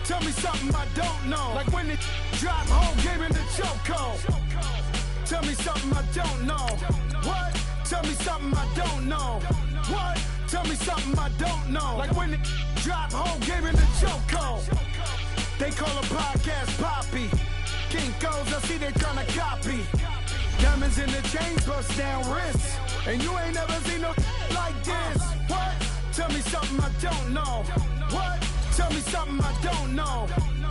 Tell me something I don't know. Like when it drop whole game in the chokehold. Tell me something I don't know. What? Tell me something I don't know. What? Tell me something I don't know. Like when it drop whole game in the chokehold. They call a podcast Poppy. Kinkos, I see they tryna copy. Diamonds in the chains, bust down wrists. And you ain't never seen no like this. What? Tell me something I don't know. What? Tell me something I don't know.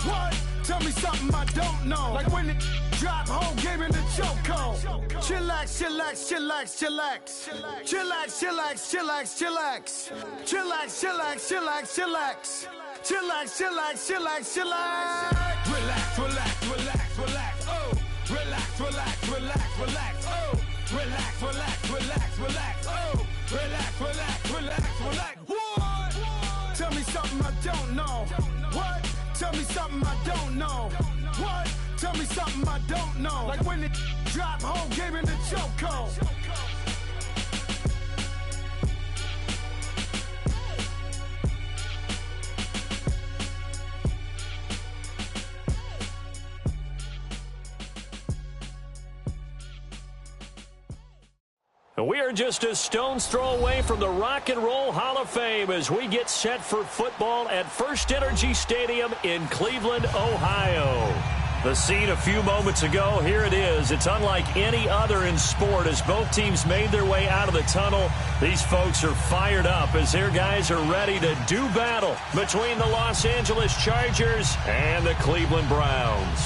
What? Tell me something I don't know. Like when it drop whole game in the chokehold. Chillax, chillax, chillax, chillax. Chillax, chillax, chillax, chillax. Chillax, chillax, chillax, chillax. Chillax, chillax, chillax, chillax. Relax, relax, relax, relax. Oh, relax, relax, relax, relax. Oh, relax, relax, relax, relax. Oh, relax, relax, relax, relax. What? Tell me something I don't know. What? Tell me something I don't know. What? Tell me something I don't know. Like when it drop whole game in the chokehold. We are just a stone's throw away from the Rock and Roll Hall of Fame as we get set for football at First Energy Stadium in Cleveland, Ohio. The scene a few moments ago, here it is. It's unlike any other in sport as both teams made their way out of the tunnel. These folks are fired up as their guys are ready to do battle between the Los Angeles Chargers and the Cleveland Browns.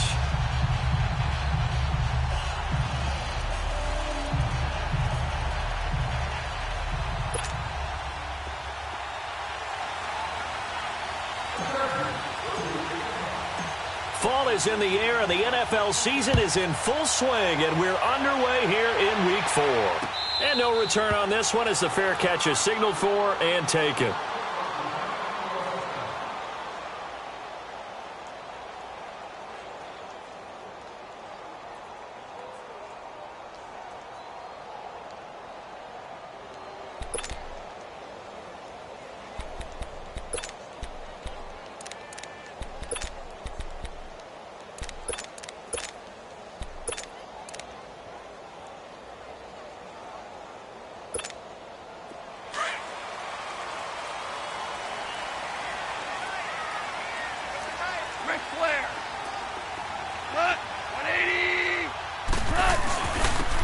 Fall is in the air, and the NFL season is in full swing, and we're underway here in Week 4. And no return on this one as the fair catch is signaled for and taken.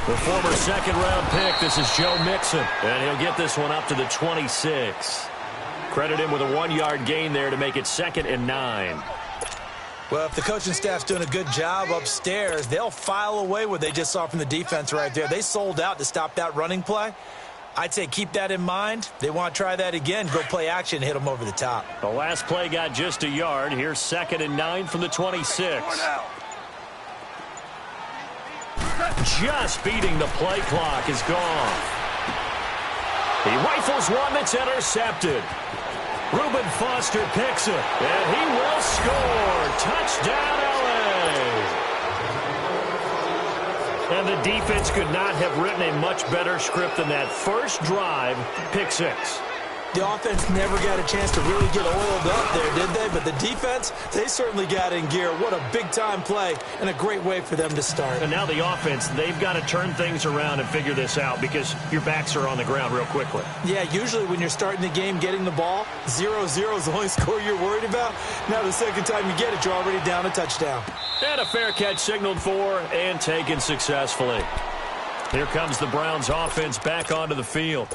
The former second-round pick, this is Joe Mixon, and he'll get this one up to the 26. Credit him with a 1-yard gain there to make it 2nd and 9. Well, if the coaching staff's doing a good job upstairs, they'll file away what they just saw from the defense right there. They sold out to stop that running play. I'd say keep that in mind. They want to try that again, go play action, hit them over the top. The last play got just a yard. Here's 2nd and 9 from the 26. Just beating the play clock is gone. He rifles one that's intercepted. Reuben Foster picks it, and he will score. Touchdown, LA. And the defense could not have written a much better script than that. First drive, pick 6. The offense never got a chance to really get oiled up there, did they? But the defense, they certainly got in gear. What a big-time play and a great way for them to start. And now the offense, they've got to turn things around and figure this out because your backs are on the ground real quickly. Yeah, usually when you're starting the game, getting the ball, 0-0 is the only score you're worried about. Now the second time you get it, you're already down a touchdown. And a fair catch signaled for and taken successfully. Here comes the Browns offense back onto the field.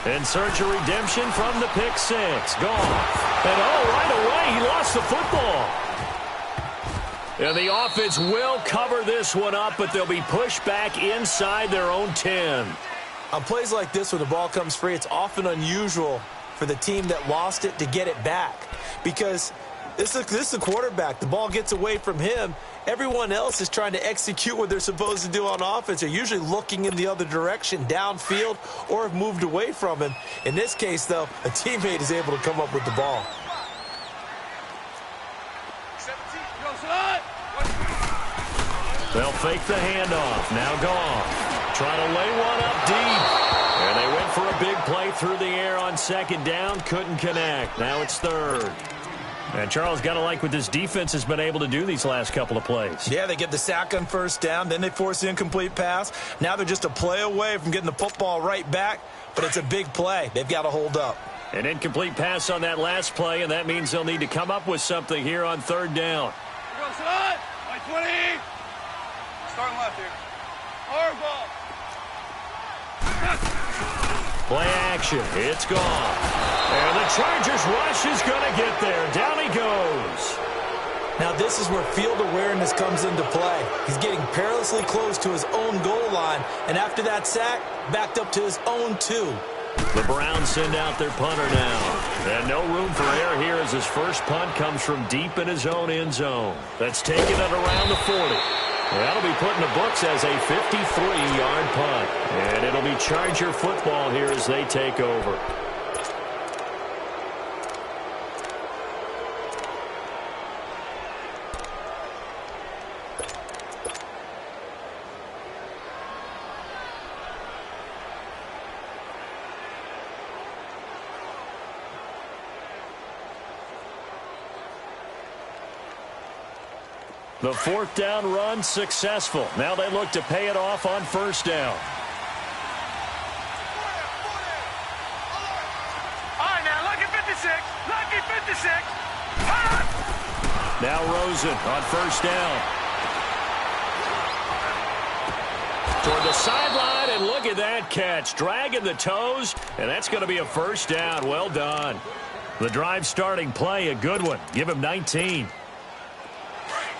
In search of redemption from the pick 6. Gone. And right away, he lost the football. And the offense will cover this one up, but they'll be pushed back inside their own 10. On plays like this where the ball comes free, it's often unusual for the team that lost it to get it back. Because this is a quarterback. The ball gets away from him. Everyone else is trying to execute what they're supposed to do on offense. They're usually looking in the other direction, downfield, or have moved away from him. In this case, though, a teammate is able to come up with the ball. They'll fake the handoff. Now Goff trying to lay one up deep. And they went for a big play through the air on second down. Couldn't connect. Now it's third. And Charles, got to like what this defense has been able to do these last couple of plays. Yeah, they get the sack on first down. Then they force the incomplete pass. Now they're just a play away from getting the football right back. But it's a big play. They've got to hold up. An incomplete pass on that last play, and that means they'll need to come up with something here on third down. Here goes it. 20. Starting left here. Hard ball. Play action. It's gone. And the Chargers rush is going to get there. Down he goes. Now this is where field awareness comes into play. He's getting perilously close to his own goal line. And after that sack, backed up to his own 2. The Browns send out their punter now. And no room for error here as his first punt comes from deep in his own end zone. That's taken it around the 40. That'll be put in the books as a 53-yard punt. And it'll be Charger football here as they take over. The fourth down run successful. Now they look to pay it off on first down. All right, now, lucky 56. Lucky 56. Now Rosen on first down. Toward the sideline, and look at that catch. Dragging the toes, and that's going to be a first down. Well done. The drive starting play, a good one. Give him 19.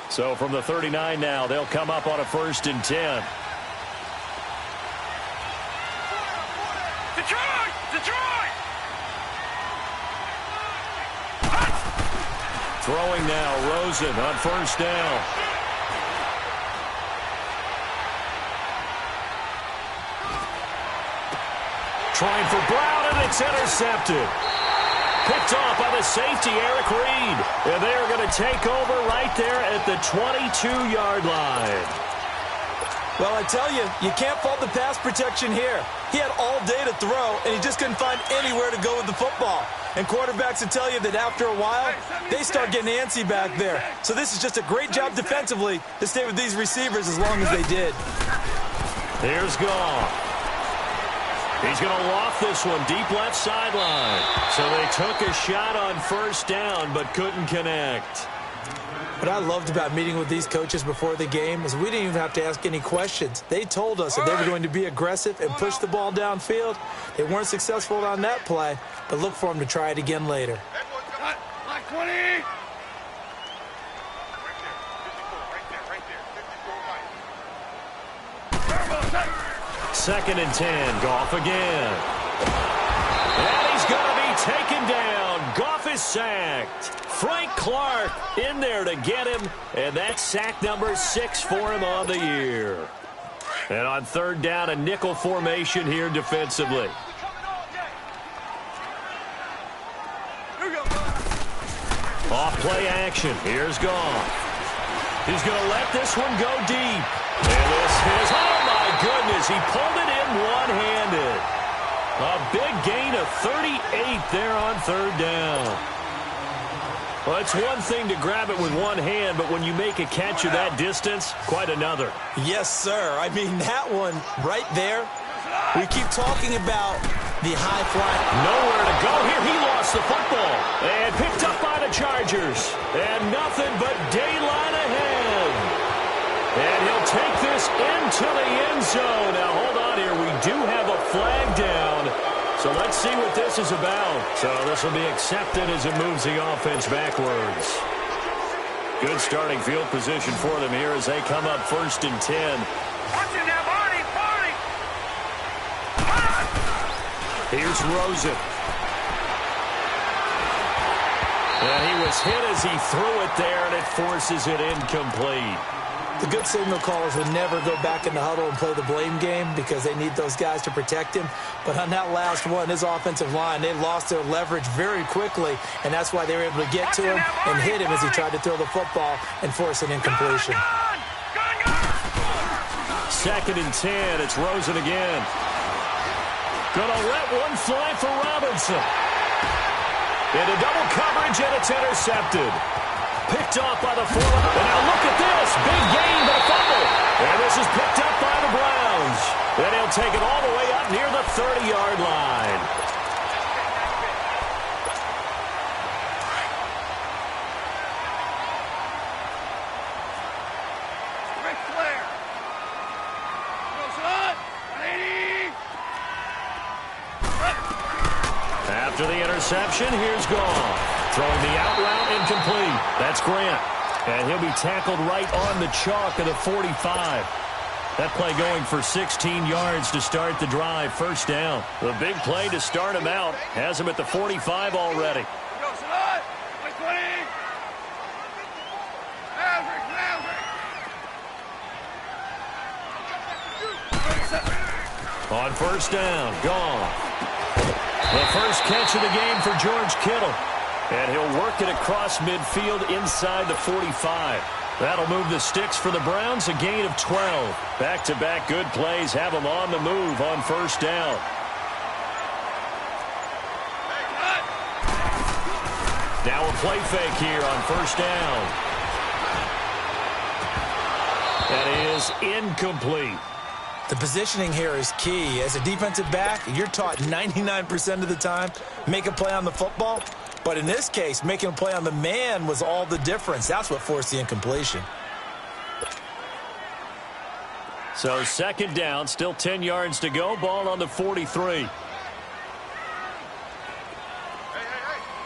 So from the 39 now, they'll come up on a 1st and 10. Detroit! Detroit! Throwing now, Rosen on first down. Trying for Brown, and it's intercepted. Picked off by the safety, Eric Reed. And they are going to take over right there at the 22-yard line. Well, I tell you, you can't fault the pass protection here. He had all day to throw, and he just couldn't find anywhere to go with the football. And quarterbacks will tell you that after a while, they start getting antsy back there. So this is just a great job defensively to stay with these receivers as long as they did. Here's Goff. He's going to loft this one deep left sideline. So they took a shot on first down but couldn't connect. What I loved about meeting with these coaches before the game is we didn't even have to ask any questions. They told us that they were going to be aggressive and push the ball downfield. They weren't successful on that play, but look for them to try it again later. Like 20. Second and 10. Goff again. And he's going to be taken down. Goff is sacked. Frank Clark in there to get him. And that's sack number 6 for him on the year. And on third down, a nickel formation here defensively. Off play action. Here's Goff. He's going to let this one go deep. And this is, oh my goodness, he pulled it in one-handed. A big gain of 38 there on third down. Well, it's one thing to grab it with one hand, but when you make a catch of that distance, quite another. Yes, sir. I mean, that one right there, we keep talking about the high fly. Nowhere to go here. He lost the football. And picked up by the Chargers. And nothing but daylight ahead. And he'll take this into the end zone. Now, hold on here. We do have a flag down. So let's see what this is about. So this will be accepted as it moves the offense backwards. Good starting field position for them here as they come up 1st and 10. Watch it now, Barney! Here's Rosen. And he was hit as he threw it there, and it forces it incomplete. The good signal callers would never go back in the huddle and play the blame game because they need those guys to protect him. But on that last one, his offensive line, they lost their leverage very quickly, and that's why they were able to get to him and hit him as he tried to throw the football and force an incompletion. 2nd and 10. It's Rosen again. Gonna let one fly for Robinson. Into double coverage, and it's intercepted. Picked off by the 4. And now look at this. Big gain, but a fumble. And this is picked up by the Browns. And he'll take it all the way up near the 30-yard line. Rick Flair. Wilson, 180. After the interception, here's Goff. Throwing the out route incomplete. That's Grant. And he'll be tackled right on the chalk of the 45. That play going for 16 yards to start the drive. 1st down. The big play to start him out. Has him at the 45 already. Wilson, 120. Maverick. On 1st down, Goff. The first catch of the game for George Kittle. And he'll work it across midfield inside the 45. That'll move the sticks for the Browns, a gain of 12. Back-to-back good plays have them on the move on 1st down. Now a play fake here on 1st down. That is incomplete. The positioning here is key. As a defensive back, you're taught 99% of the time, make a play on the football. But in this case, making a play on the man was all the difference. That's what forced the incompletion. So 2nd down, still 10 yards to go. Ball on the 43. Hey, you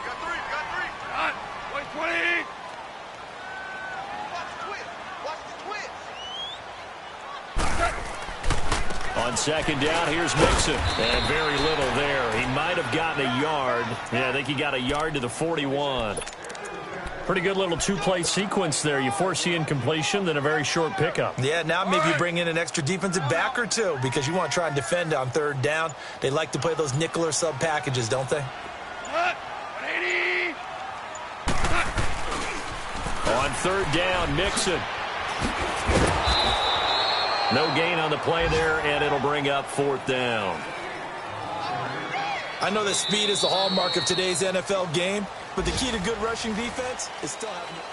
got three. Hot, 120. On 2nd down, here's Mixon. And very little there. He might have gotten a yard. Yeah, I think he got a yard to the 41. Pretty good little 2-play sequence there. You force the incompletion, then a very short pickup. Yeah, now maybe you bring in an extra defensive back or two because you want to try and defend on 3rd down. They like to play those nickel or sub packages, don't they? 180. On 3rd down, Mixon. No gain on the play there, and it'll bring up 4th down. I know that speed is the hallmark of today's NFL game, but the key to good rushing defense is still having it.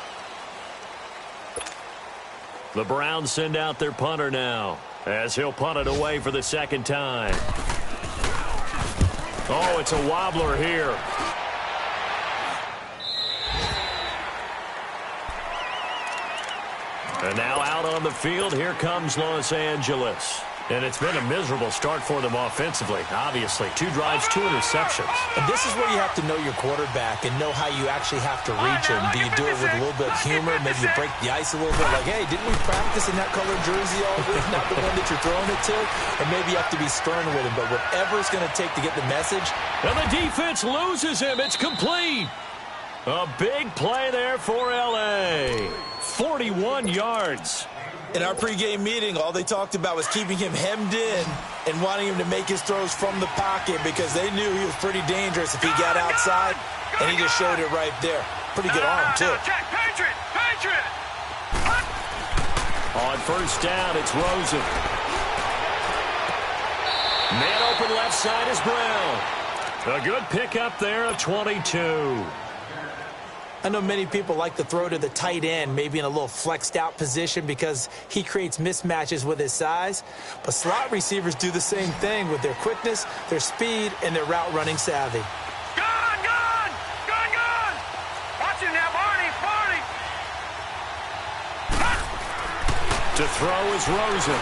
The Browns send out their punter now as he'll punt it away for the 2nd time. Oh, it's a wobbler here. And now out on the field, here comes Los Angeles. And it's been a miserable start for them offensively, obviously. 2 drives, 2 interceptions. And this is where you have to know your quarterback and know how you actually have to reach him. Do you do it with a little bit of humor? Maybe you break the ice a little bit. Like, hey, didn't we practice in that colored jersey all week? Not the one that you're throwing it to. And maybe you have to be stern with him. But whatever it's going to take to get the message. And the defense loses him. It's complete. A big play there for L.A. 41 yards. In our pregame meeting, all they talked about was keeping him hemmed in and wanting him to make his throws from the pocket because they knew he was pretty dangerous if he got outside, and he just showed it right there. Pretty good arm, too. Patriot. On 1st down, it's Rosen. Man open left side is Brown. A good pickup there of 22. I know many people like to throw to the tight end, maybe in a little flexed out position because he creates mismatches with his size. But slot receivers do the same thing with their quickness, their speed, and their route running savvy. Gone! Watch him now, Barney! To throw is Rosen.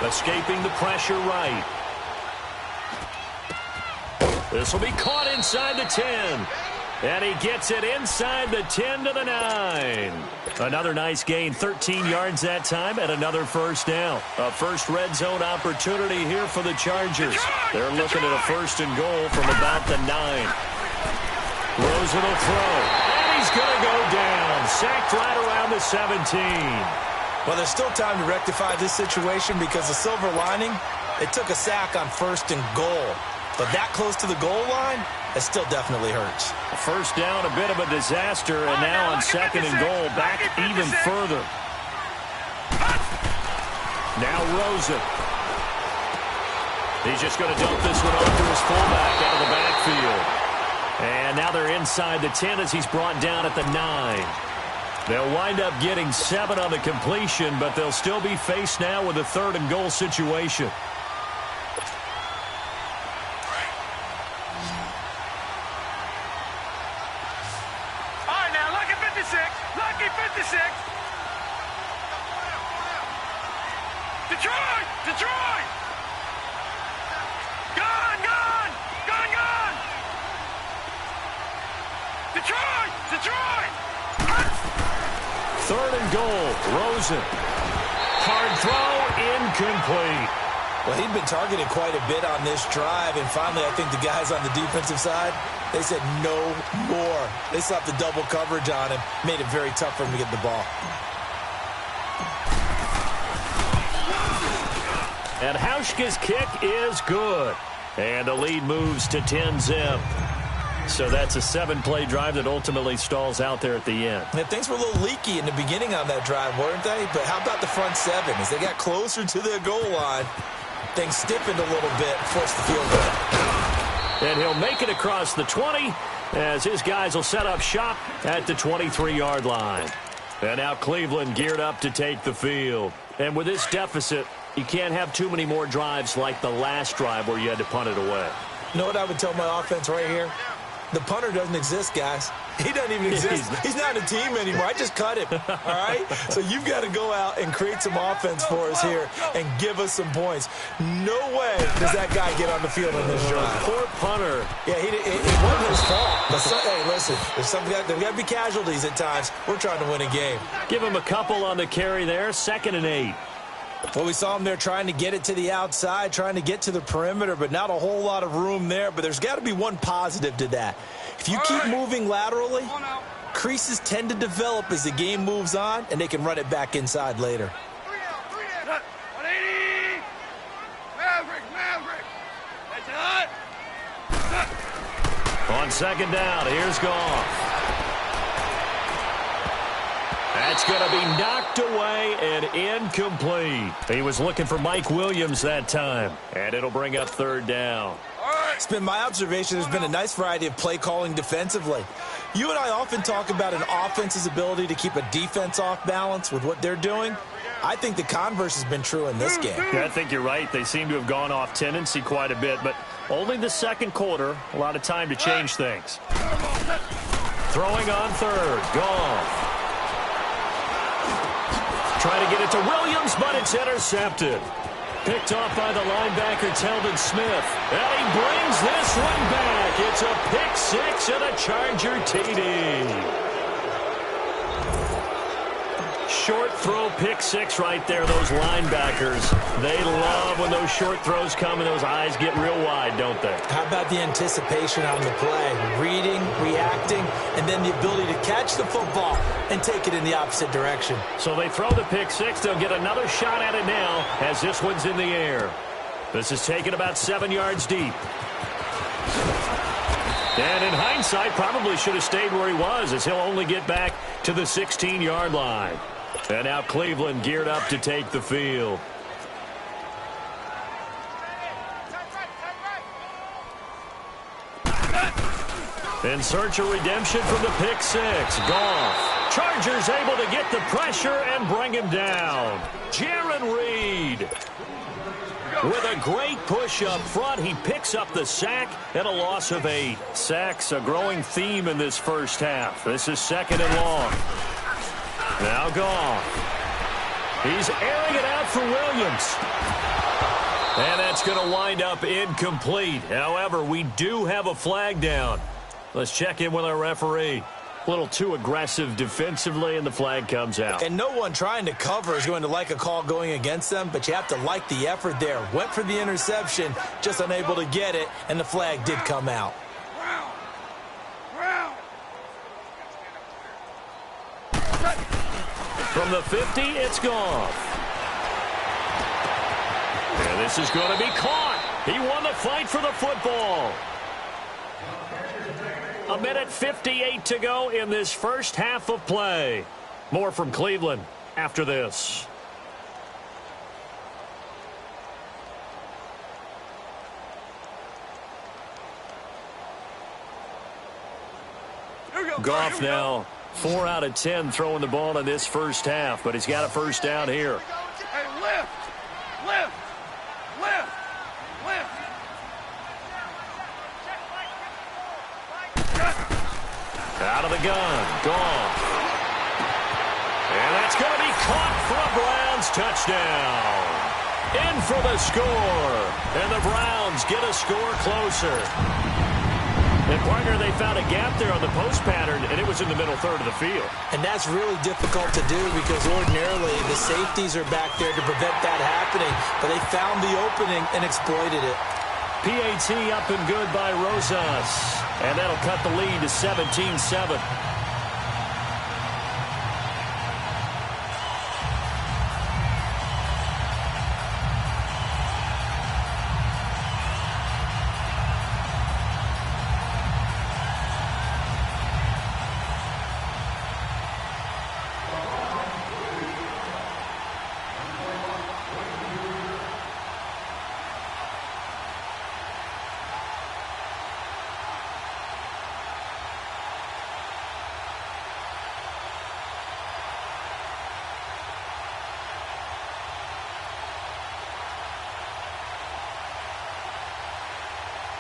Escaping the pressure right. This will be caught inside the 10. And he gets it inside the 10 to the 9. Another nice gain, 13 yards that time, and another first down. A first red zone opportunity here for the Chargers. They're looking at a first and goal from about the 9. Rosen will throw, and he's going to go down. Sacked right around the 17. Well, there's still time to rectify this situation because the silver lining, it took a sack on first and goal. But that close to the goal line, it still definitely hurts. First down, a bit of a disaster, and now on second and goal, back even further. Now Rosen. He's just going to dump this one off to his fullback out of the backfield. And now they're inside the 10 as he's brought down at the 9. They'll wind up getting 7 on the completion, but they'll still be faced now with a third and goal situation. Detroit! Gone! Detroit! Third and goal, Rosen. Hard throw, incomplete. Well, he'd been targeted quite a bit on this drive, and finally I think the guys on the defensive side, they said no more. They slapped the double coverage on him, made it very tough for him to get the ball. And Hauschka's kick is good. And the lead moves to 10-zip. So that's a 7-play drive that ultimately stalls out there at the end. And things were a little leaky in the beginning on that drive, weren't they? But how about the front 7? As they got closer to their goal line, things stiffened a little bit, forced the field goal. And he'll make it across the 20 as his guys will set up shop at the 23-yard line. And now Cleveland geared up to take the field. And with this deficit, you can't have too many more drives like the last drive where you had to punt it away. You know what I would tell my offense right here? The punter doesn't exist, guys. He doesn't even exist. He's not a team anymore. I just cut him, all right? So you've got to go out and create some offense for us here and give us some points. No way does that guy get on the field on this drive. Poor punter. Yeah, it wasn't his fault. But hey, listen, there's got to be casualties at times. We're trying to win a game. Give him a couple on the carry there, 2nd and 8. Well, we saw him there trying to get it to the outside, trying to get to the perimeter, but not a whole lot of room there. But there's got to be one positive to that. If you keep moving laterally, creases tend to develop as the game moves on, and they can run it back inside later. 180! Maverick! That's it! On second down, here's Goff. That's going to be knocked away and incomplete. He was looking for Mike Williams that time. And it'll bring up 3rd down. It's been my observation there's been a nice variety of play calling defensively. You and I often talk about an offense's ability to keep a defense off balance with what they're doing. I think the converse has been true in this game. Yeah, I think you're right. They seem to have gone off tendency quite a bit, but only the second quarter, a lot of time to change things. Throwing on 3rd, Goff. Trying to get it to Williams, but it's intercepted. Picked off by the linebacker, Telvin Smith. And he brings this one back. It's a pick 6 and a Charger TD. Short throw, pick 6 right there. Those linebackers, they love when those short throws come and those eyes get real wide, don't they? How about the anticipation on the play? Reading, reacting, and then the ability to catch the football and take it in the opposite direction. So they throw the pick 6. They'll get another shot at it now as this one's in the air. This is taken about 7 yards deep. And in hindsight, probably should have stayed where he was as he'll only get back to the 16-yard line. And now Cleveland geared up to take the field. In search of redemption from the pick 6. Goff. Chargers able to get the pressure and bring him down. Jaron Reed. With a great push up front, he picks up the sack and a loss of 8. Sacks a growing theme in this first half. This is 2nd and long. Now Goff. He's airing it out for Williams. And that's going to wind up incomplete. However, we do have a flag down. Let's check in with our referee. A little too aggressive defensively, and the flag comes out. And no one trying to cover is going to like a call going against them, but you have to like the effort there. Went for the interception, just unable to get it, and the flag did come out. From the 50, it's gone. And this is going to be caught. He won the fight for the football. 1:58 to go in this first half of play. More from Cleveland after this. Goff now 4 out of 10 throwing the ball in this first half, but he's got a first down here. Hey, lift! Lift! Lift! Lift! Out of the gun, Goff. And that's going to be caught for a Browns touchdown. In for the score. And the Browns get a score closer. And, partner, they found a gap there on the post pattern, and it was in the middle third of the field. And that's really difficult to do because ordinarily the safeties are back there to prevent that happening, but they found the opening and exploited it. PAT up and good by Rosas. And that'll cut the lead to 17-7.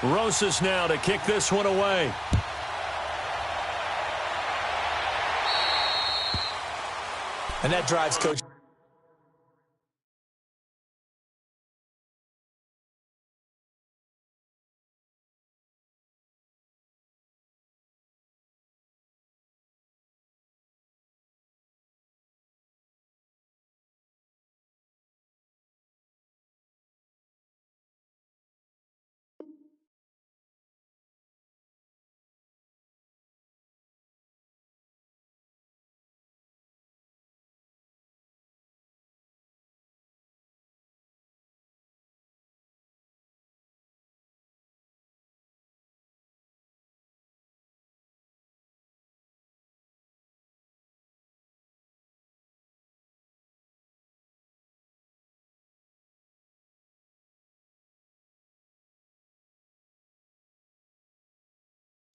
Rosas now to kick this one away. And that drives Coach.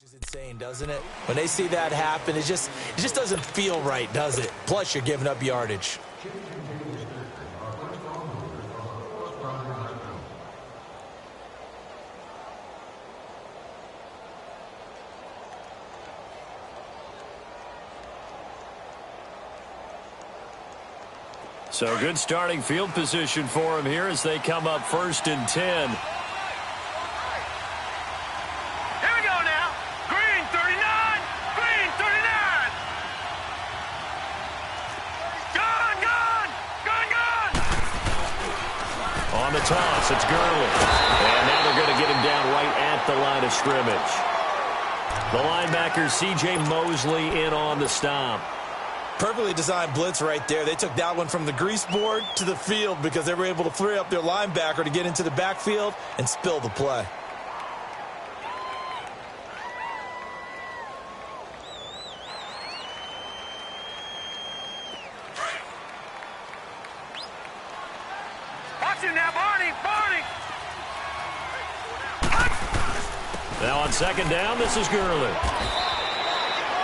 It's insane, doesn't it? When they see that happen, it just doesn't feel right, does it? Plus, you're giving up yardage. So good starting field position for him here as they come up 1st and 10. Toss, it's Gurley. And now they're going to get him down right at the line of scrimmage. The linebacker, C.J. Mosley, in on the stop. Perfectly designed blitz right there. They took that one from the grease board to the field because they were able to free up their linebacker to get into the backfield and spill the play. Now on 2nd down, this is Gurley.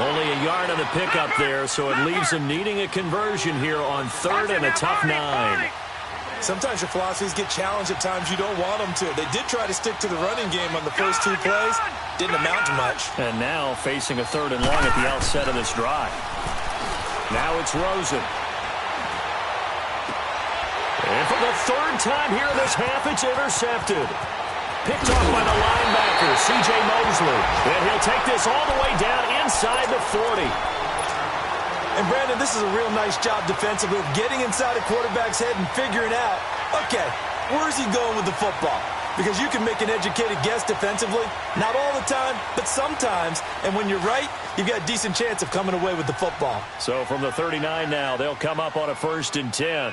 Only a yard on the pickup there, so it leaves them needing a conversion here on 3rd and a tough 9. Sometimes your philosophies get challenged at times you don't want them to. They did try to stick to the running game on the first 2 plays. Didn't amount to much. And now facing a 3rd and long at the outset of this drive. Now it's Rosen. And for the 3rd time here in this half, it's intercepted. Picked off by the linebacker, C.J. Mosley. And he'll take this all the way down inside the 40. And, Brandon, this is a real nice job defensively of getting inside a quarterback's head and figuring out, okay, where's he going with the football? Because you can make an educated guess defensively. Not all the time, but sometimes. And when you're right, you've got a decent chance of coming away with the football. So from the 39 now, they'll come up on a 1st and 10.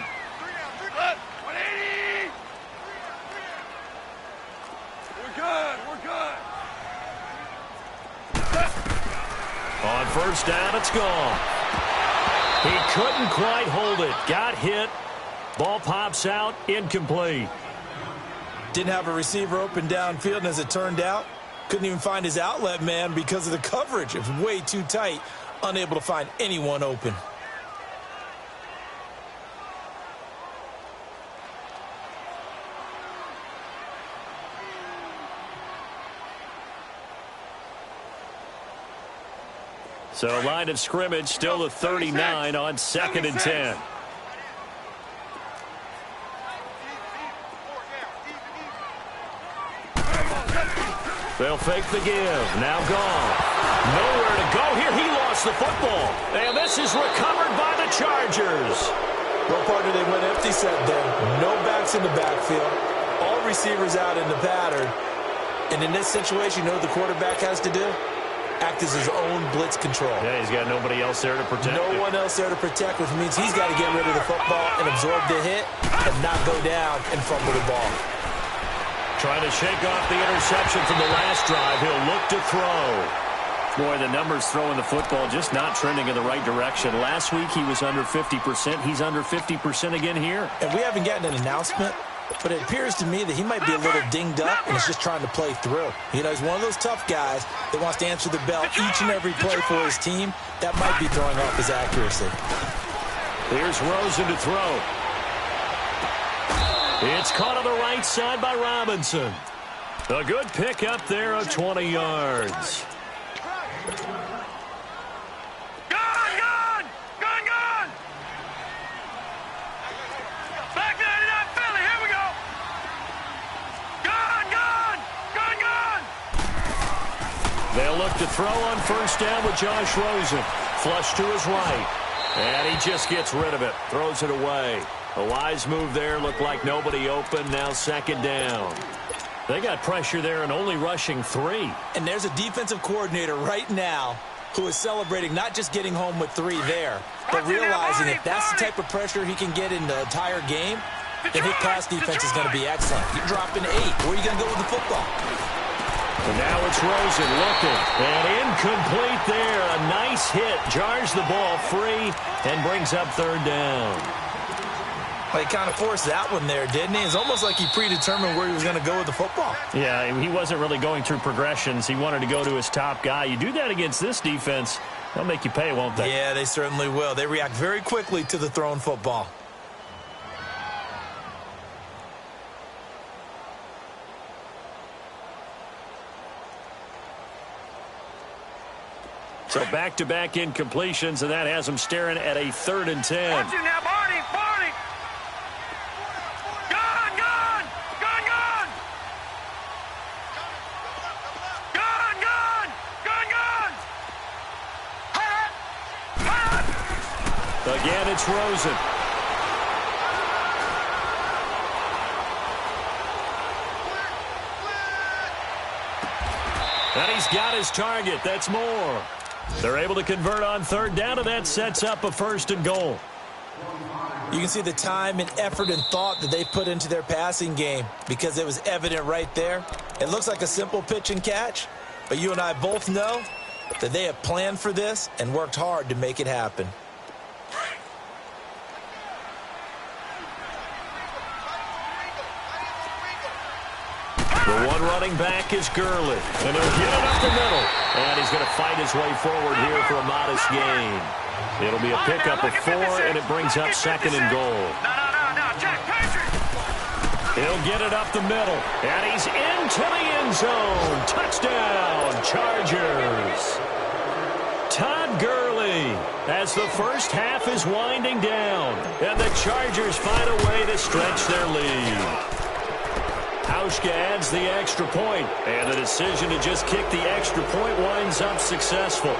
On 1st down, it's gone. He couldn't quite hold it. Got hit. Ball pops out. Incomplete. Didn't have a receiver open downfield, and as it turned out, couldn't even find his outlet man because of the coverage. It was way too tight. Unable to find anyone open. So line of scrimmage still the 39 on 2nd and 10. They'll fake the give. Now gone. Nowhere to go here. He lost the football. And this is recovered by the Chargers. Well, partner, they went empty set there. No backs in the backfield. All receivers out in the pattern. And in this situation, you know what the quarterback has to do? Act as his own blitz control. Yeah, he's got nobody else there to protect. No one else there to protect, which means he's got to get rid of the football and absorb the hit and not go down and fumble the ball. Trying to shake off the interception from the last drive. He'll look to throw. Boy, the numbers throwing the football just not trending in the right direction. Last week he was under 50%. He's under 50% again here. And we haven't gotten an announcement, but it appears to me that he might be a little dinged up and is just trying to play through. You know, he's one of those tough guys that wants to answer the bell each and every play for his team. That might be throwing off his accuracy. Here's Rosen to throw. It's caught on the right side by Robinson. A good pick up there of 20 yards. They'll look to throw on 1st down with Josh Rosen. Flush to his right. And he just gets rid of it. Throws it away. A wise move there. Looked like nobody open. Now 2nd down. They got pressure there and only rushing 3. And there's a defensive coordinator right now who is celebrating not just getting home with 3 there, but realizing if that's the type of pressure he can get in the entire game, then his pass defense is going to be excellent. You're dropping 8. Where are you going to go with the football? And now it's Rosen looking. And incomplete there. A nice hit. Jars the ball free and brings up 3rd down. Well, he kind of forced that one there, didn't he? It's almost like he predetermined where he was going to go with the football. Yeah, he wasn't really going through progressions. He wanted to go to his top guy. You do that against this defense, they'll make you pay, won't they? Yeah, they certainly will. They react very quickly to the thrown football. So back-to-back incompletions, and that has him staring at a 3rd and 10. Watch it now, Barney, Barney. Gone, gone, gone, gone. Gone, gone, gone, gone. Again, it's Rosen. And he's got his target. That's more. They're able to convert on 3rd down, and that sets up a 1st and goal. You can see the time and effort and thought that they put into their passing game because it was evident right there. It looks like a simple pitch and catch, but you and I both know that they have planned for this and worked hard to make it happen. The one running back is Gurley, and he'll get it up the middle. And he's going to fight his way forward here for a modest gain. It'll be a pickup of 4, and it brings up 2nd and goal. He'll get it up the middle, and he's into the end zone. Touchdown, Chargers. Todd Gurley as the first half is winding down, and the Chargers find a way to stretch their lead. Hauschka adds the extra point, and the decision to just kick the extra point winds up successful.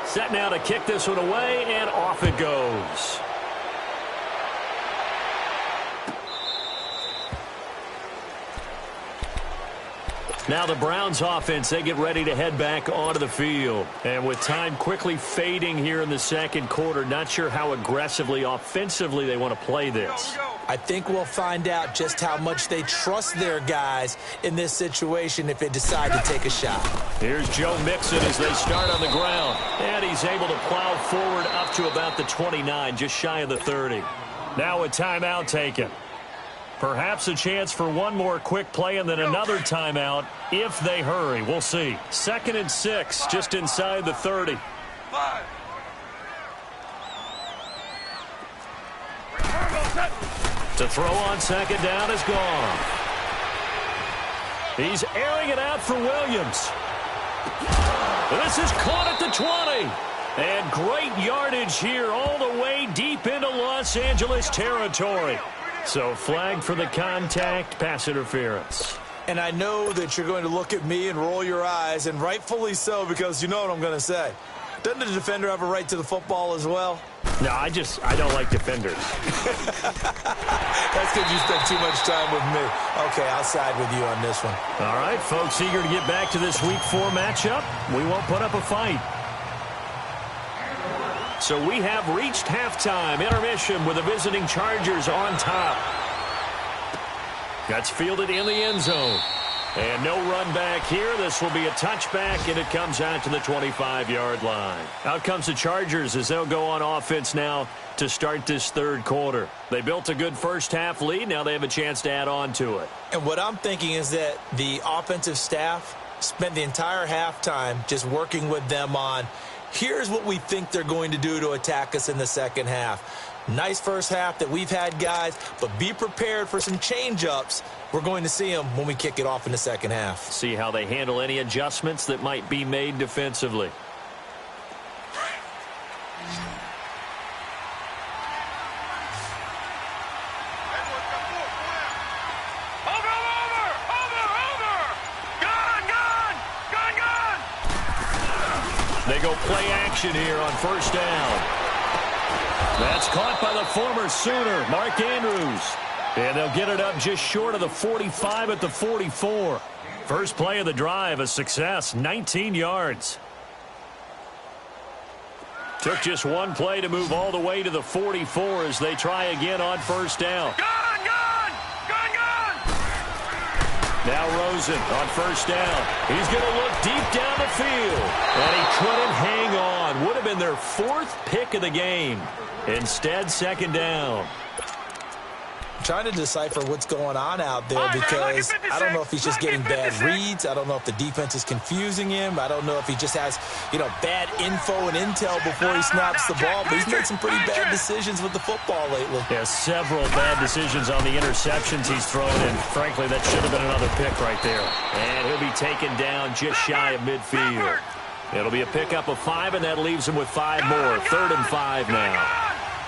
Set now to kick this one away, and off it goes. Now the Browns offense, they get ready to head back onto the field. And with time quickly fading here in the second quarter, not sure how aggressively, offensively they want to play this. I think we'll find out just how much they trust their guys in this situation if they decide to take a shot. Here's Joe Mixon as they start on the ground. And he's able to plow forward up to about the 29, just shy of the 30. Now a timeout taken. Perhaps a chance for one more quick play and then another timeout if they hurry. We'll see. 2nd and 6, just inside the 30. 5. To throw on second down is gone. He's airing it out for Williams. This is caught at the 20. And great yardage here all the way deep into Los Angeles territory. So flag for the contact, pass interference. And I know that you're going to look at me and roll your eyes, and rightfully so, because you know what I'm going to say. Doesn't the defender have a right to the football as well? No, I don't like defenders. That's because you spent too much time with me. Okay, I'll side with you on this one. All right, folks, eager to get back to this Week 4 matchup. We won't put up a fight. So we have reached halftime. Intermission with the visiting Chargers on top. That's fielded in the end zone. And no run back here. This will be a touchback, and it comes out to the 25-yard line. Out comes the Chargers as they'll go on offense now to start this third quarter. They built a good first-half lead. Now they have a chance to add on to it. And what I'm thinking is that the offensive staff spent the entire halftime just working with them on, here's what we think they're going to do to attack us in the second half. Nice first half that we've had, guys, but be prepared for some change-ups. We're going to see them when we kick it off in the second half. See how they handle any adjustments that might be made defensively. They go play action here on first down. That's caught by the former Sooner, Mark Andrews. And they'll get it up just short of the 45 at the 44. First play of the drive, a success, 19 yards. Took just one play to move all the way to the 44 as they try again on first down. Now Rosen on first down. He's going to look deep down the field. And he couldn't hang on. Would have been their 4th pick of the game. Instead, second down. I'm trying to decipher what's going on out there because I don't know if he's just getting bad reads. I don't know if the defense is confusing him. I don't know if he just has, bad info and intel before he snaps the ball. But he's made some pretty bad decisions with the football lately. Yeah, several bad decisions on the interceptions he's thrown, and frankly, that should have been another pick right there. And he'll be taken down just shy of midfield. It'll be a pickup of 5, and that leaves him with 5 more. 3rd and 5 now.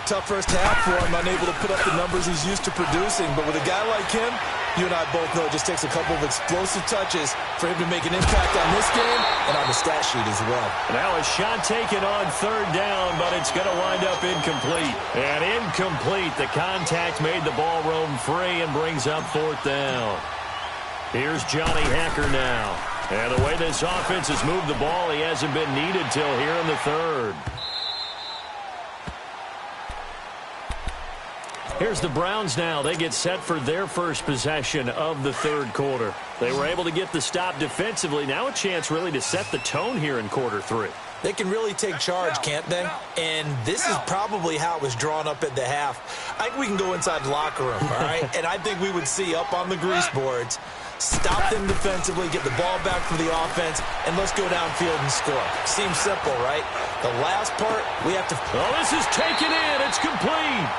Tough first half for him, unable to put up the numbers he's used to producing. But with a guy like him, you and I both know it just takes a couple of explosive touches for him to make an impact on this game and on the stat sheet as well. Now a shot taken on 3rd down, but it's going to wind up incomplete. And incomplete. The contact made the ball roam free and brings up 4th down. Here's Johnny Hacker now. And the way this offense has moved the ball, he hasn't been needed till here in the 3rd. Here's the Browns now. They get set for their first possession of the 3rd quarter. They were able to get the stop defensively. Now a chance really to set the tone here in quarter 3. They can really take charge, can't they? And this is probably how it was drawn up at the half. I think we can go inside the locker room, all right? And I think we would see up on the grease boards, stop them defensively, get the ball back for the offense, and let's go downfield and score. Seems simple, right? The last part, we have to... Oh, this is taken in. It's complete.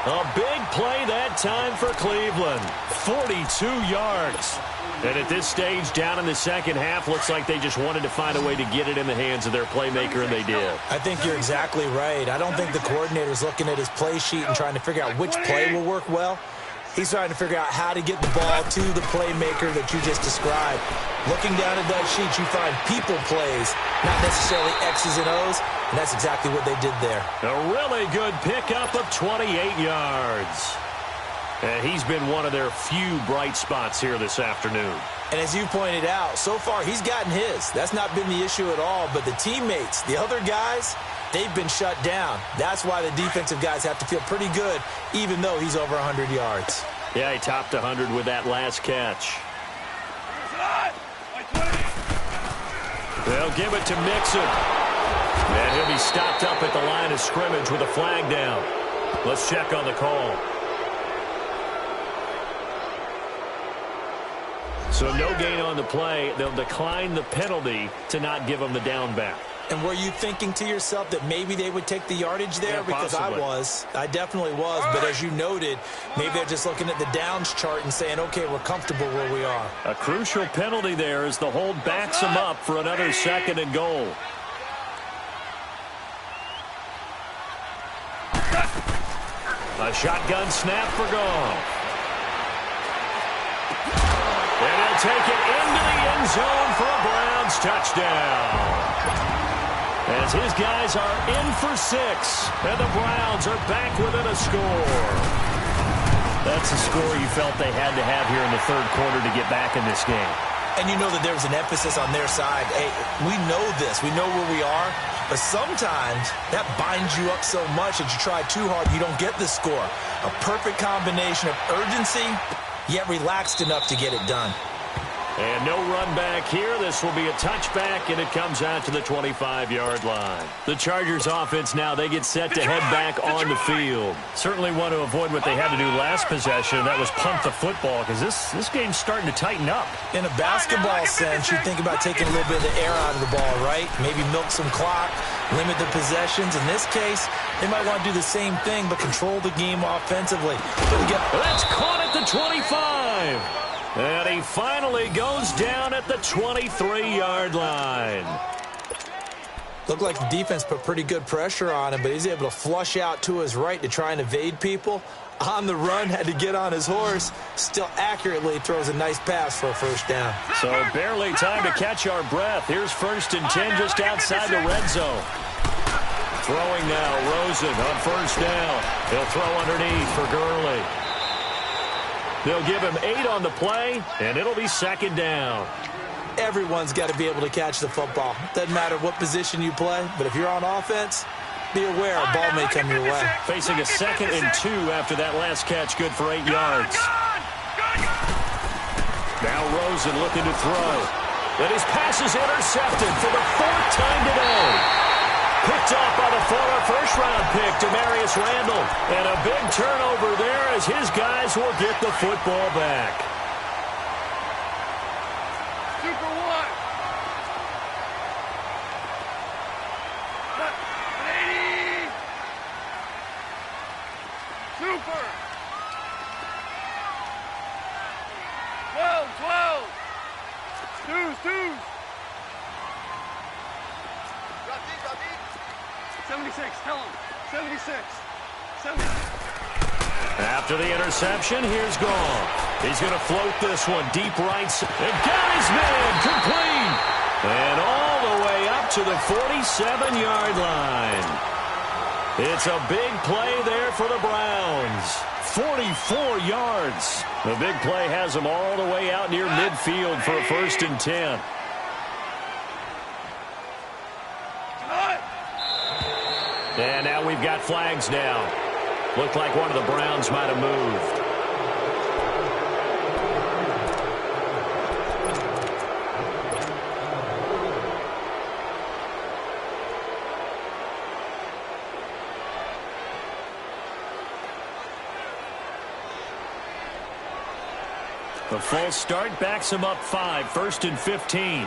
A big play that time for Cleveland. 42 yards. And at this stage, down in the second half, looks like they just wanted to find a way to get it in the hands of their playmaker, and they did. I think you're exactly right. I don't think the coordinator's looking at his play sheet and trying to figure out which play will work well. He's trying to figure out how to get the ball to the playmaker that you just described. Looking down at that sheet, you find people plays, not necessarily X's and O's, and that's exactly what they did there. A really good pickup of 28 yards. And he's been one of their few bright spots here this afternoon. And as you pointed out, so far he's gotten his. That's not been the issue at all, but the teammates, the other guys, they've been shut down. That's why the defensive guys have to feel pretty good, even though he's over 100 yards. Yeah, he topped 100 with that last catch. They'll give it to Mixon. And he'll be stopped up at the line of scrimmage with a flag down. Let's check on the call. So no gain on the play. They'll decline the penalty to not give them the down back. And were you thinking to yourself that maybe they would take the yardage there? Yeah, because I definitely was. But as you noted, maybe they're just looking at the downs chart and saying, okay, we're comfortable where we are. A crucial penalty there as the hold backs them up for another 2nd and goal. A shotgun snap for Goff. And he'll take it into the end zone for a Browns touchdown. As his guys are in for 6, and the Browns are back within a score. That's a score you felt they had to have here in the third quarter to get back in this game. And you know that there was an emphasis on their side. Hey, we know this. We know where we are. But sometimes that binds you up so much that you try too hard, you don't get the score. A perfect combination of urgency, yet relaxed enough to get it done. And no run back here. This will be a touchback, and it comes out to the 25-yard line. The Chargers offense now, they get set to head back on the field. Certainly want to avoid what they had to do last possession. That was punt the football, because this game's starting to tighten up. In a basketball sense, you think about taking a little bit of the air out of the ball, right? Maybe milk some clock, limit the possessions. In this case, they might want to do the same thing, but control the game offensively. That's caught at the 25. And he finally goes down at the 23-yard line. Looked like the defense put pretty good pressure on him, but he's able to flush out to his right to try and evade people. On the run, had to get on his horse. Still accurately throws a nice pass for a first down. So barely time to catch our breath. Here's 1st and 10 just outside the red zone. Throwing now, Rosen on first down. He'll throw underneath for Gurley. They'll give him 8 on the play, and it'll be 2nd down. Everyone's got to be able to catch the football. Doesn't matter what position you play, but if you're on offense, be aware a ball may come your way. Facing a 2nd and 2 after that last catch, good for 8 yards. Now Rosen looking to throw. And his pass is intercepted for the 4th time today. Picked off by the former first-round pick, Demarius Randall. And a big turnover there as his guys will get the football back. Super one. 80. Super. 12. Deuce. 76, tell him. 76. After the interception, here's Goff. He's going to float this one deep right. And got his man complete. And all the way up to the 47-yard line. It's a big play there for the Browns. 44 yards. The big play has them all the way out near midfield for a 1st and 10. And now we've got flags down. Looked like one of the Browns might have moved. The false start backs him up 5, 1st and 15.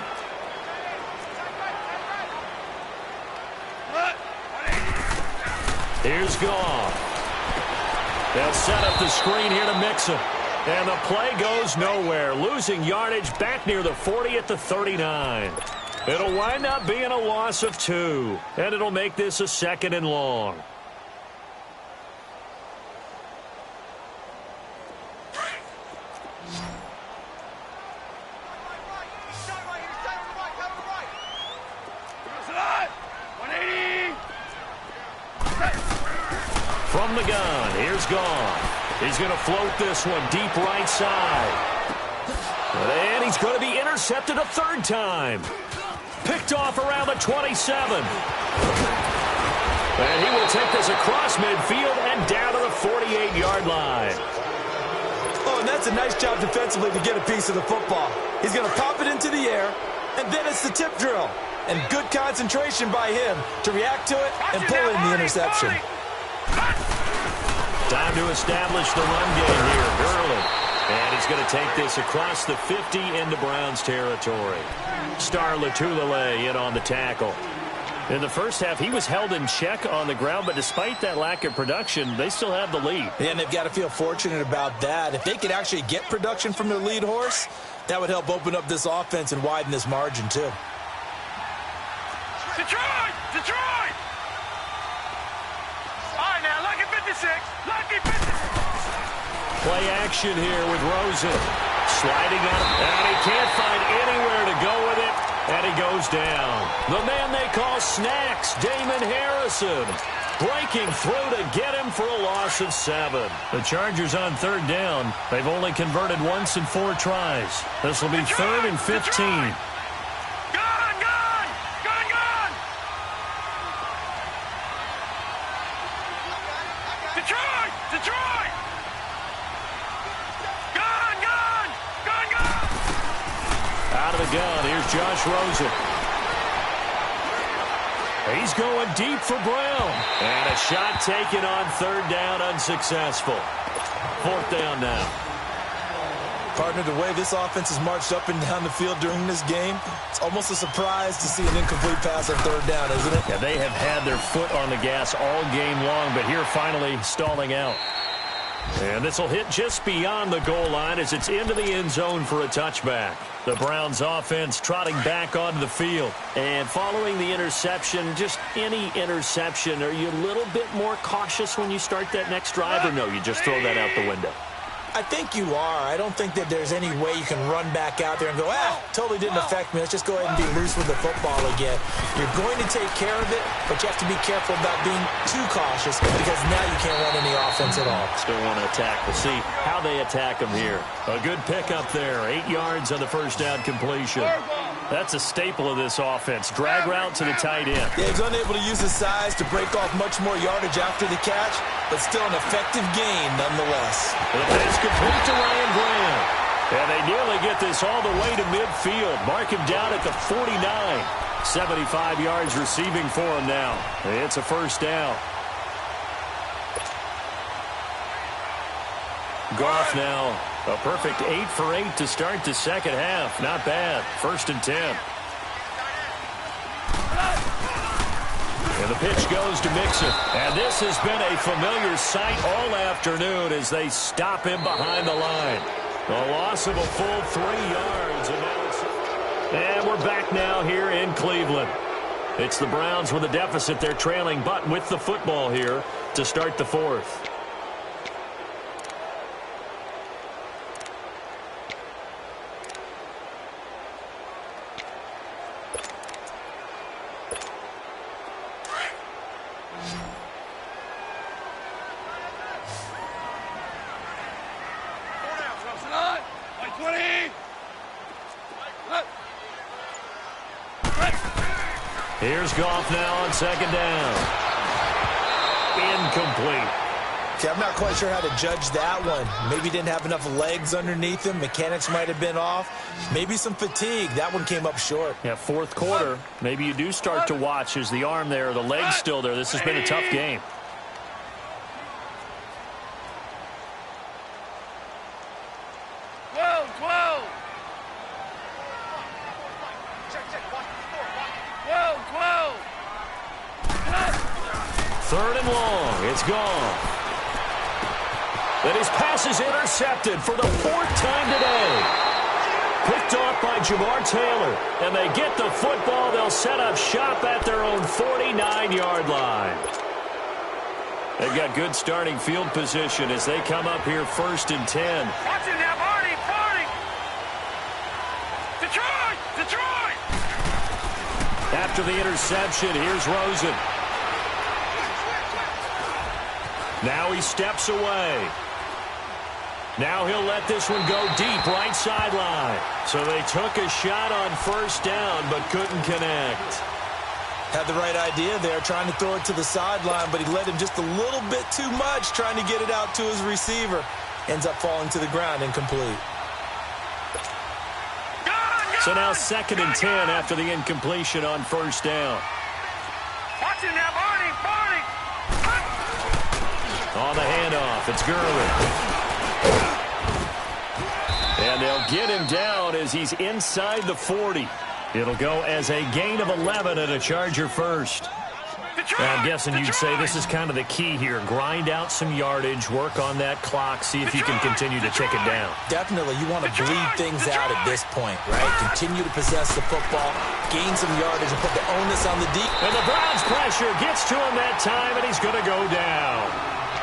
Here's Goff. They'll set up the screen here to Mixon. And the play goes nowhere. Losing yardage back near the 40 at the 39. It'll wind up being a loss of 2. And it'll make this a 2nd and long. From the gun, here's Goff. He's going to float this one deep right side. And he's going to be intercepted a 3rd time. Picked off around the 27. And he will take this across midfield and down to the 48-yard line. Oh, and that's a nice job defensively to get a piece of the football. He's going to pop it into the air, and then it's the tip drill. And good concentration by him to react to it and pull in the interception. Time to establish the run game here early. And he's going to take this across the 50 into Browns territory. Star Latulele in on the tackle. In the first half, he was held in check on the ground, but despite that lack of production, they still have the lead. Yeah, and they've got to feel fortunate about that. If they could actually get production from their lead horse, that would help open up this offense and widen this margin, too. Detroit! Detroit! All right, now, lucky 56. Lucky 56. Play action here with Rosen. Sliding up, and he can't find anywhere to go with it, and he goes down. The man they call Snacks, Damon Harrison, breaking through to get him for a loss of 7. The Chargers on 3rd down. They've only converted once in 4 tries. This will be 3rd and 15. Gun. Here's Josh Rosen. He's going deep for Brown. And a shot taken on 3rd down, unsuccessful. 4th down now. Partner, the way this offense has marched up and down the field during this game, it's almost a surprise to see an incomplete pass on 3rd down, isn't it? Yeah, they have had their foot on the gas all game long, but here finally stalling out. And this will hit just beyond the goal line as it's into the end zone for a touchback. The Browns offense trotting back onto the field. And following the interception, just any interception, are you a little bit more cautious when you start that next drive, or no, you just throw that out the window? I think you are. I don't think that there's any way you can run back out there and go, totally didn't affect me. Let's just go ahead and be loose with the football again. You're going to take care of it, but you have to be careful about being too cautious because now you can't run any offense at all. Still want to attack. We'll see how they attack them here. A good pickup there. 8 yards on the 1st down completion. That's a staple of this offense. Drag route to the tight end. Yeah, he's unable to use his size to break off much more yardage after the catch, but still an effective gain nonetheless. The pass complete to Ryan Graham. And they nearly get this all the way to midfield. Mark him down at the 49. 75 yards receiving for him now. It's a 1st down. Goff now. A perfect 8 for 8 to start the 2nd half. Not bad. 1st and 10. And the pitch goes to Mixon. And this has been a familiar sight all afternoon as they stop him behind the line. A loss of a full 3 yards. And we're back now here in Cleveland. It's the Browns with a deficit. They're trailing, but with the football here to start the 4th. Here's Goff now on 2nd down. Incomplete. Okay, I'm not quite sure how to judge that one. Maybe didn't have enough legs underneath him. Mechanics might have been off. Maybe some fatigue. That one came up short. Yeah, 4th quarter. Maybe you do start to watch. Is the arm there, the leg's still there? This has been a tough game. Third and long. It's gone. And his pass is intercepted for the 4th time today. Picked off by Jamar Taylor. And they get the football. They'll set up shop at their own 49-yard line. They've got good starting field position as they come up here 1st and 10. Watch it now, Barney! Detroit! Detroit! After the interception, here's Rosen. Now he steps away. Now he'll let this one go deep, right sideline. So they took a shot on 1st down, but couldn't connect. Had the right idea there, trying to throw it to the sideline, but he let him just a little bit too much, trying to get it out to his receiver. Ends up falling to the ground, incomplete. So now 2nd and 10 after the incompletion on 1st down. Watch it now, Barney! On the handoff, it's Gurley. And they'll get him down as he's inside the 40. It'll go as a gain of 11 and a Charger first. Now, I'm guessing you'd say this is kind of the key here. Grind out some yardage, work on that clock, see if you can continue to tick it down. Definitely. You want to bleed things out at this point, right? Continue to possess the football, gain some yardage, and put the onus on the deep. And the Browns' pressure gets to him that time, and he's going to go down.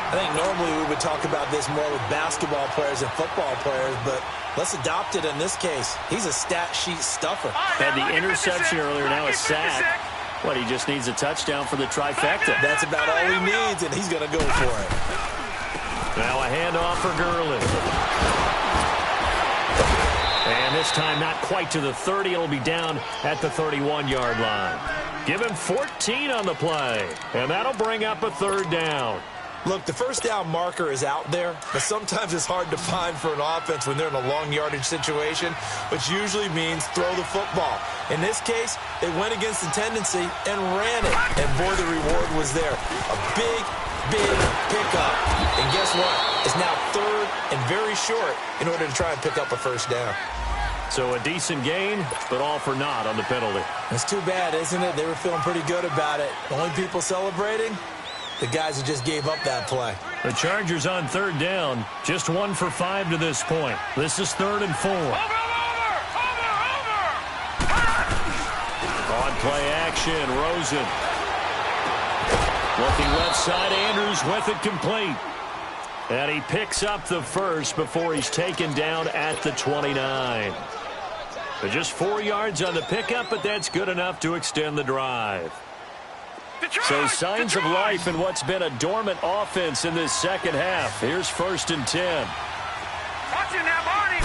I think normally we would talk about this more with basketball players and football players, but let's adopt it in this case. He's a stat sheet stuffer. Had the interception earlier, now a sack. What, he just needs a touchdown for the trifecta. That's about all he needs, and he's going to go for it. Now a handoff for Gurley. And this time not quite to the 30. It'll be down at the 31-yard line. Give him 14 on the play, and that'll bring up a 3rd down. Look, the 1st down marker is out there, but sometimes it's hard to find for an offense when they're in a long yardage situation, which usually means throw the football. In this case, they went against the tendency and ran it, and boy, the reward was there. A big pickup. And guess what? It's now 3rd and very short in order to try and pick up a 1st down. So a decent gain, but all for naught on the penalty. It's too bad, isn't it? They were feeling pretty good about it. The only people celebrating? The guys who just gave up that play. The Chargers on 3rd down. Just 1 for 5 to this point. This is 3rd and 4. Over! On play action, Rosen. Looking left side, Andrews with it complete. And he picks up the 1st before he's taken down at the 29. But just 4 yards on the pickup, but that's good enough to extend the drive. So signs of life in what's been a dormant offense in this 2nd half. Here's 1st and 10. Watch it now, Barney!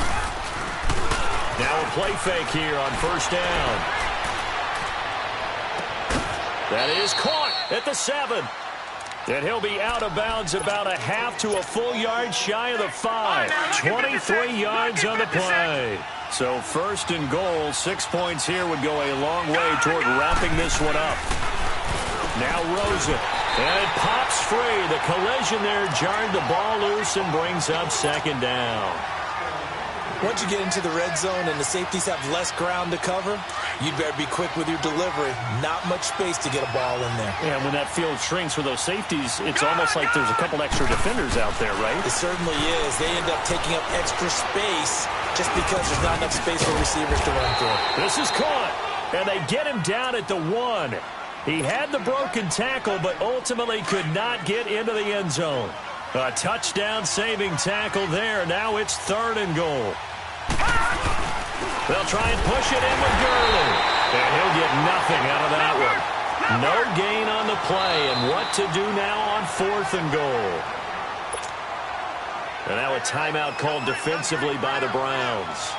Now a play fake here on 1st down. That is caught at the 7. And he'll be out of bounds about a half to a full yard shy of the 5. 23 yards on the play. So 1st and goal, 6 points here would go a long way toward wrapping this one up. Now Rosen, and it pops free. The collision there jarred the ball loose and brings up 2nd down. Once you get into the red zone and the safeties have less ground to cover, you'd better be quick with your delivery. Not much space to get a ball in there. Yeah, when that field shrinks for those safeties, it's almost like there's a couple extra defenders out there, right? It certainly is. They end up taking up extra space just because there's not enough space for receivers to run through. This is caught, and they get him down at the 1. He had the broken tackle, but ultimately could not get into the end zone. A touchdown-saving tackle there. Now it's 3rd and goal. They'll try and push it in with Gurley. And he'll get nothing out of that one. No gain on the play, and what to do now on 4th and goal. And now a timeout called defensively by the Browns.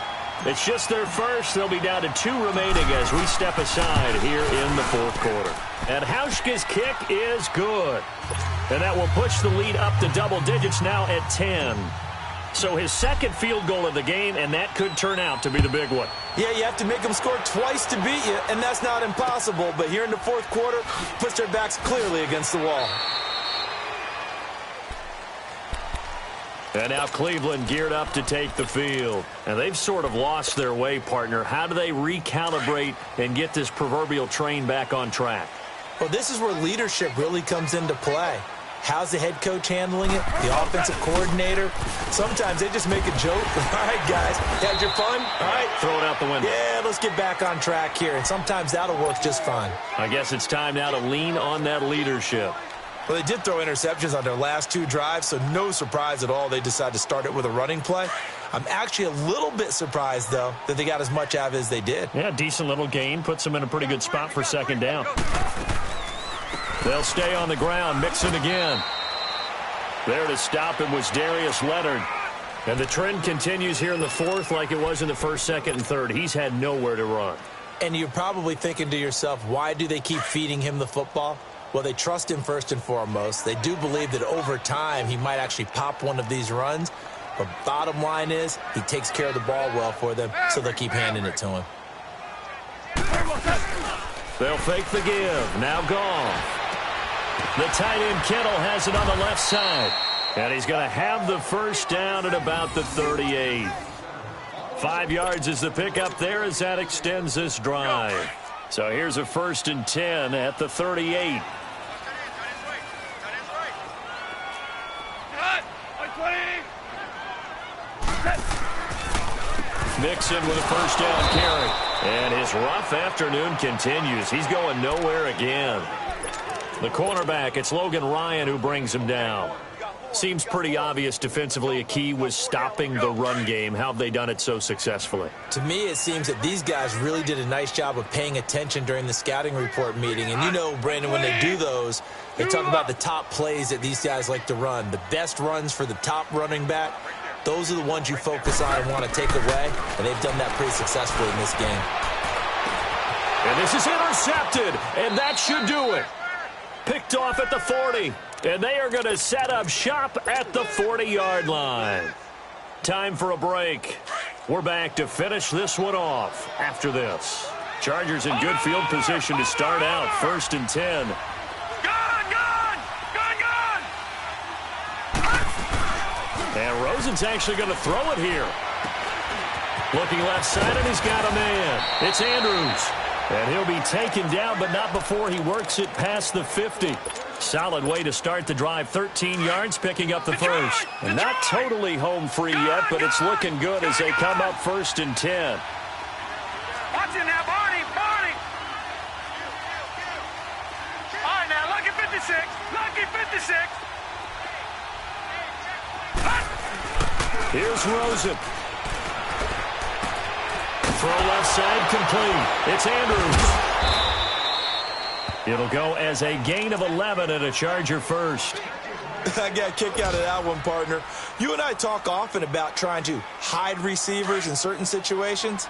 It's just their 1st. They'll be down to 2 remaining as we step aside here in the 4th quarter. And Hauschka's kick is good. And that will push the lead up to double digits now at 10. So his 2nd field goal of the game, and that could turn out to be the big one. Yeah, you have to make them score twice to beat you, and that's not impossible. But here in the 4th quarter, puts their backs clearly against the wall. And now Cleveland geared up to take the field. And they've sort of lost their way, partner. How do they recalibrate and get this proverbial train back on track? Well, this is where leadership really comes into play. How's the head coach handling it? The offensive coordinator? Sometimes they just make a joke. All right, guys, had your fun? All right. Throw it out the window. Yeah, let's get back on track here. And sometimes that'll work just fine. I guess it's time now to lean on that leadership. Well, they did throw interceptions on their last 2 drives, so no surprise at all they decided to start it with a running play. I'm actually a little bit surprised, though, that they got as much out of it as they did. Yeah, decent little gain. Puts them in a pretty good spot for second down. They'll stay on the ground. Mixon again. There to stop him was Darius Leonard. And the trend continues here in the fourth like it was in the first, second, and third. He's had nowhere to run. And you're probably thinking to yourself, why do they keep feeding him the football? Well, they trust him first and foremost. They do believe that over time he might actually pop one of these runs. But bottom line is he takes care of the ball well for them, so they'll keep handing it to him. They'll fake the give. Now gone. The tight end Kittle has it on the left side. And he's going to have the first down at about the 38. 5 yards is the pickup there as that extends this drive. So here's a 1st and 10 at the 38. Mixon with a first down carry. And his rough afternoon continues. He's going nowhere again. The cornerback, it's Logan Ryan who brings him down. Seems pretty obvious defensively a key was stopping the run game. How have they done it so successfully? To me, it seems that these guys really did a nice job of paying attention during the scouting report meeting. And you know, Brandon, when they do those, they talk about the top plays that these guys like to run. The best runs for the top running back, those are the ones you focus on and want to take away. And they've done that pretty successfully in this game. And this is intercepted, and that should do it. Picked off at the 40. And they are going to set up shop at the 40-yard line. Time for a break. We're back to finish this one off after this. Chargers in good field position to start out. 1st and 10. And Rosen's actually going to throw it here. Looking left side, and he's got a man. It's Andrews. And he'll be taken down, but not before he works it past the 50. Solid way to start the drive. 13 yards, picking up the first. And not totally home free yet, but it's looking good as they come up 1st and 10. Watch it now, Barney. All right, now, lucky 56. Lucky 56. Here's Rosen. Throw left side complete. It's Andrews. It'll go as a gain of 11 and a Charger first. I got a kick out of that one, partner. You and I talk often about trying to hide receivers in certain situations,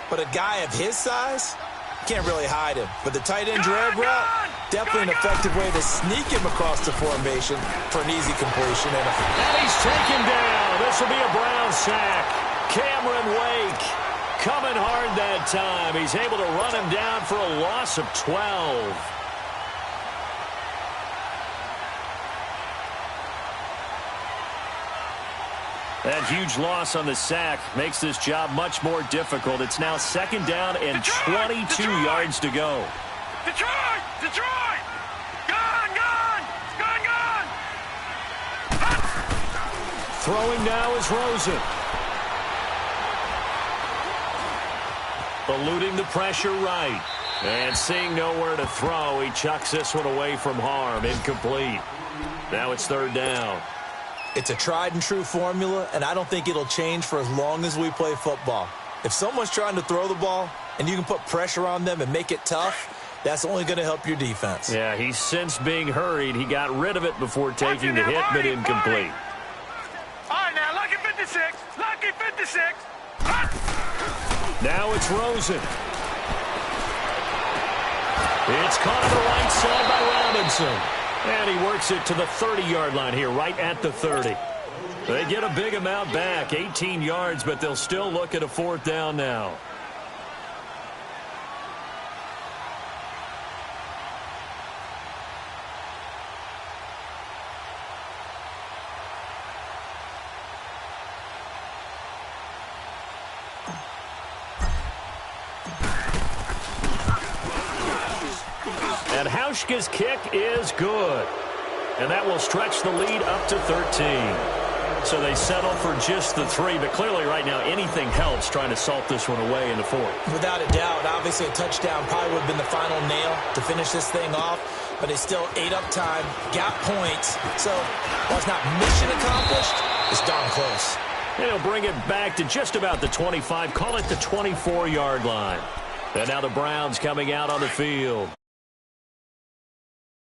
but a guy of his size, you can't really hide him. But the tight end drag route, definitely an effective way to sneak him across the formation for an easy completion. And he's taken down. This will be a Brown sack. Cameron Wake coming hard that time. He's able to run him down for a loss of 12. That huge loss on the sack makes this job much more difficult. It's now 2nd down and 22 yards to go. Detroit! Gone! Throwing now is Rosen. Eluding the pressure right. And seeing nowhere to throw, he chucks this one away from harm. Incomplete. Now it's 3rd down. it's a tried and true formula, and I don't think it'll change for as long as we play football. If someone's trying to throw the ball and you can put pressure on them and make it tough, that's only going to help your defense. Yeah, he's since being hurried. He got rid of it before taking the hit, but incomplete. All right, now, lucky 56. Lucky 56. Now it's Rosen. It's caught on the right side by Robinson. And he works it to the 30-yard line here, right at the 30. They get a big amount back, 18 yards, but they'll still look at a 4th down now. And Hauschka's kick is good. And that will stretch the lead up to 13. So they settle for just the 3, but clearly right now anything helps trying to salt this one away in the 4th. Without a doubt, obviously a touchdown probably would have been the final nail to finish this thing off, but they still ate up time, got points. So while it's not mission accomplished, it's darn close. They'll bring it back to just about the 25, call it the 24-yard line. And now the Browns coming out on the field.